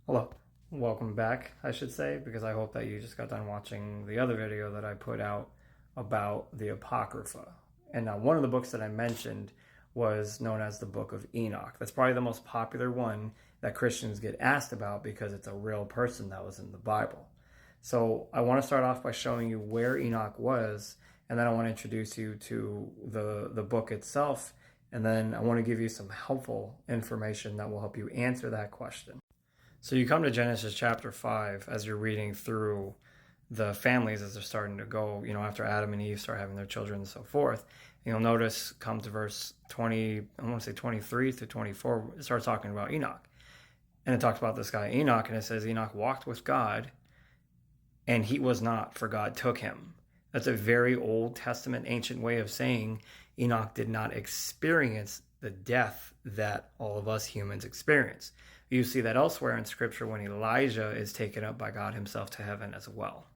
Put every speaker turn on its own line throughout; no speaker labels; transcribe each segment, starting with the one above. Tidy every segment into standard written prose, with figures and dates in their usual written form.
Hello, welcome back, I should say, because I hope that you just got done watching the other video that I put out about the Apocrypha. And now, one of the books that I mentioned was known as the Book of Enoch. That's probably the most popular one that Christians get asked about because it's a real person that was in the Bible. So, I want to start off by showing you where Enoch was, and then I want to introduce you to the book itself, and then I want to give you some helpful information that will help you answer that question. So you come to Genesis chapter 5 as you're reading through the families as they're starting to go, after Adam and Eve start having their children and so forth. And you'll notice come to verse 20, I want to say 23 to 24, it starts talking about Enoch. And it talks about this guy Enoch, and it says Enoch walked with God, and he was not, for God took him. That's a very Old Testament, ancient way of saying Enoch did not experience the death that all of us humans experience. You see that elsewhere in Scripture when Elijah is taken up by God himself to heaven as well.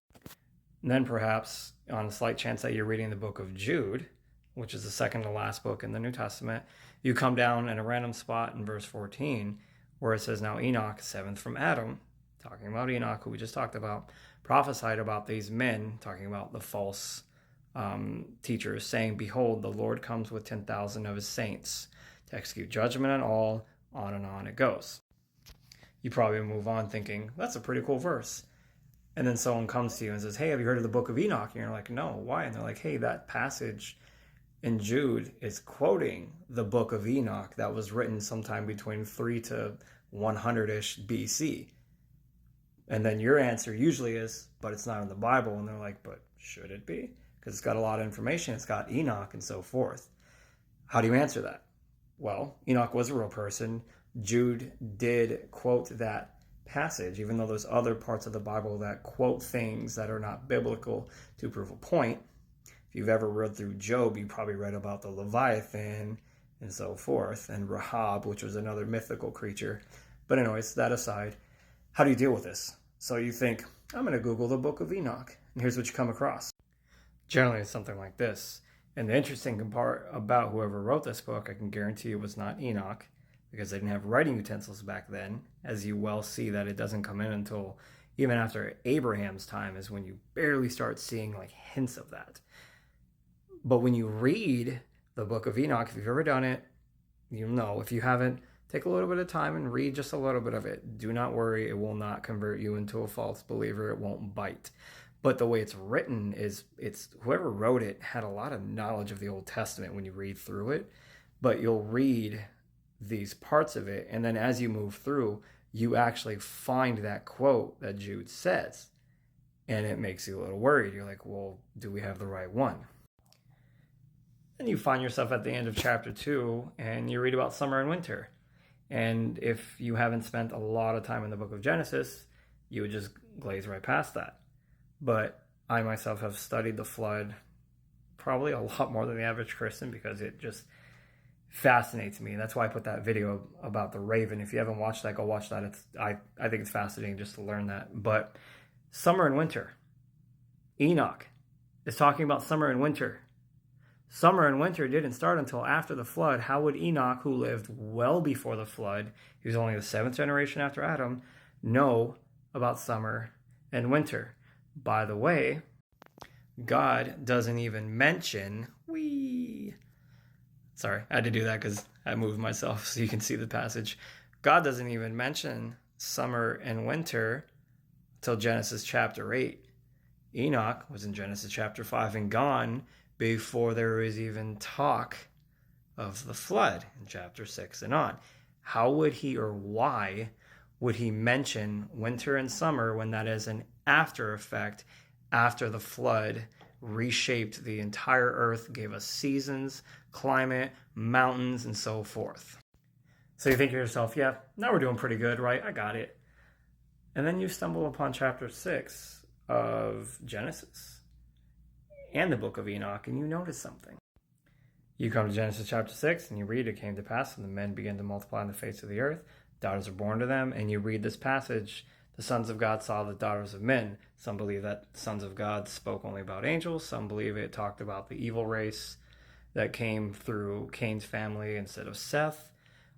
And then perhaps, on a slight chance that you're reading the book of Jude, which is the second to last book in the New Testament, you come down in a random spot in verse 14 where it says, "Now Enoch, seventh from Adam," talking about Enoch, who we just talked about, prophesied about these men, talking about the false teachers, saying, "Behold, the Lord comes with 10,000 of his saints to execute judgment on all," on and on it goes. You probably move on thinking, that's a pretty cool verse. And then someone comes to you and says, "Hey, have you heard of the Book of Enoch?" And you're like, "No, why?" And they're like, "Hey, that passage in Jude is quoting the Book of Enoch that was written sometime between 3 to 100-ish BC. And then your answer usually is, "But it's not in the Bible." And they're like, "But should it be? Because it's got a lot of information. It's got Enoch and so forth." How do you answer that? Well, Enoch was a real person. Jude did quote that passage, even though there's other parts of the Bible that quote things that are not biblical to prove a point. If you've ever read through Job, you probably read about the Leviathan and so forth, and Rahab, which was another mythical creature. But anyways, that aside, how do you deal with this? So you think, I'm going to Google the Book of Enoch, and here's what you come across. Generally, it's something like this. And the interesting part about whoever wrote this book, I can guarantee it was not Enoch, because they didn't have writing utensils back then. As you well see that it doesn't come in until even after Abraham's time is when you barely start seeing like hints of that. But when you read the Book of Enoch, if you've ever done it, you'll know. If you haven't, take a little bit of time and read just a little bit of it. Do not worry, it will not convert you into a false believer. It won't bite. But the way it's written is, it's whoever wrote it had a lot of knowledge of the Old Testament when you read through it. But you'll read these parts of it, and then as you move through, you actually find that quote that Jude says, and it makes you a little worried. You're like, well, do we have the right one? And you find yourself at the end of chapter 2, and you read about summer and winter. And if you haven't spent a lot of time in the book of Genesis, you would just glaze right past that. But I myself have studied the flood probably a lot more than the average Christian, because it just fascinates me. That's why I put that video about the raven. If you haven't watched that, go watch that. I think it's fascinating just to learn that. But summer and winter. Enoch is talking about summer and winter. Summer and winter didn't start until after the flood. How would Enoch, who lived well before the flood, he was only the 7th generation after Adam, know about summer and winter? By the way, God doesn't even mention Sorry, I had to do that because I moved myself so you can see the passage. God doesn't even mention summer and winter till Genesis chapter 8. Enoch was in Genesis chapter 5 and gone before there was even talk of the flood in chapter 6 and on. How would he, or why would he mention winter and summer when that is an after effect after the flood reshaped the entire earth, gave us seasons, climate, mountains, and so forth? So you think to yourself, yeah, now we're doing pretty good, right? I got it. And then you stumble upon chapter 6 of Genesis and the book of Enoch, and you notice something. You come to Genesis chapter 6, and you read, "It came to pass, and the men began to multiply on the face of the earth. Daughters are born to them." And you read this passage, "The sons of God saw the daughters of men." Some believe that sons of God spoke only about angels. Some believe it talked about the evil race that came through Cain's family instead of Seth.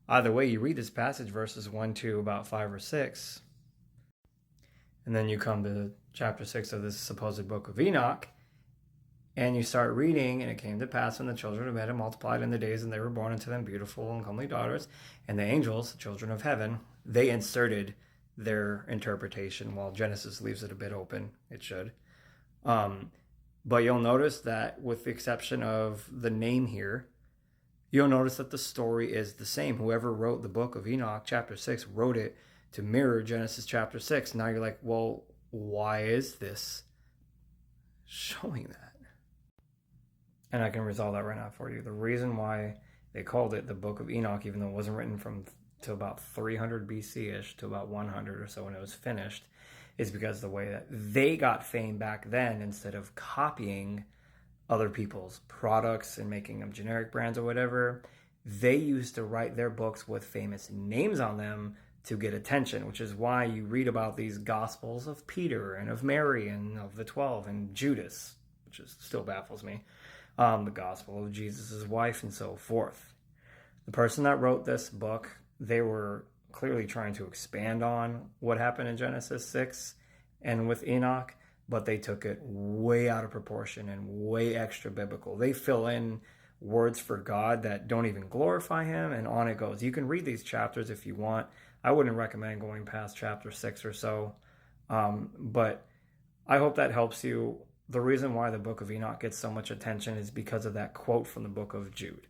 Either way, you read this passage, verses 1 to about 5 or 6, And then you come to chapter 6 of this supposed Book of Enoch, and you start reading, and it came to pass when the children of men had multiplied in the days, and they were born unto them beautiful and comely daughters, and the angels, the children of heaven, they inserted their interpretation, while Genesis leaves it a bit open. It should. But you'll notice that with the exception of the name here, you'll notice that the story is the same. Whoever wrote the Book of Enoch, chapter 6, wrote it to mirror Genesis chapter 6. Now you're like, well, why is this showing that? And I can resolve that right now for you. The reason why they called it the Book of Enoch, even though it wasn't written to about 300 BC-ish to about 100 or so when it was finished, is because the way that they got fame back then, instead of copying other people's products and making them generic brands or whatever, they used to write their books with famous names on them to get attention, which is why you read about these Gospels of Peter and of Mary and of the 12 and Judas, which still baffles me, the Gospel of Jesus' wife and so forth. The person that wrote this book, they were clearly trying to expand on what happened in Genesis 6 and with Enoch, but they took it way out of proportion and way extra biblical. They fill in words for God that don't even glorify him, and on it goes. You can read these chapters if you want. I wouldn't recommend going past chapter 6 or so, but I hope that helps you. The reason why the Book of Enoch gets so much attention is because of that quote from the book of Jude,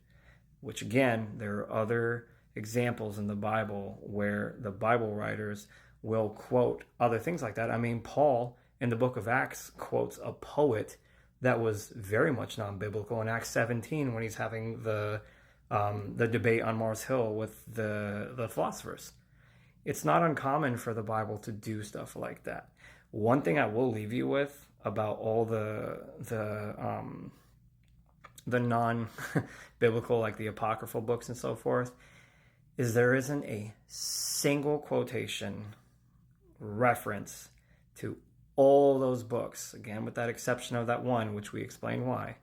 which again, there are other examples in the Bible where the Bible writers will quote other things like that. I mean, Paul in the book of Acts quotes a poet that was very much non-biblical in Acts 17 when he's having the debate on Mars Hill with the philosophers. It's not uncommon for the Bible to do stuff like that. One thing I will leave you with about all the non-biblical, like the apocryphal books and so forth, is there isn't a single quotation reference to all those books, again with that exception of that one, which we explain why,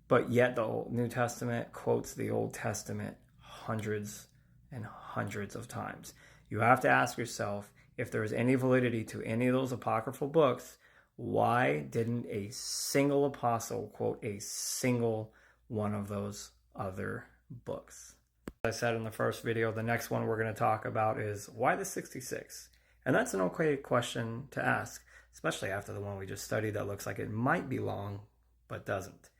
but yet the New Testament quotes the Old Testament hundreds and hundreds of times. You have to ask yourself, if there is any validity to any of those apocryphal books, why didn't a single apostle quote a single one of those other books? As I said in the first video, the next one we're going to talk about is why the 66? And that's an okay question to ask, especially after the one we just studied that looks like it might be long, but doesn't.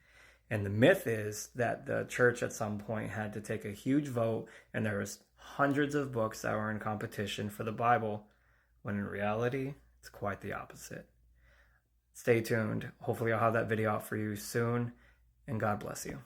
And the myth is that the church at some point had to take a huge vote, and there was hundreds of books that were in competition for the Bible, when in reality, it's quite the opposite. Stay tuned. Hopefully I'll have that video out for you soon, and God bless you.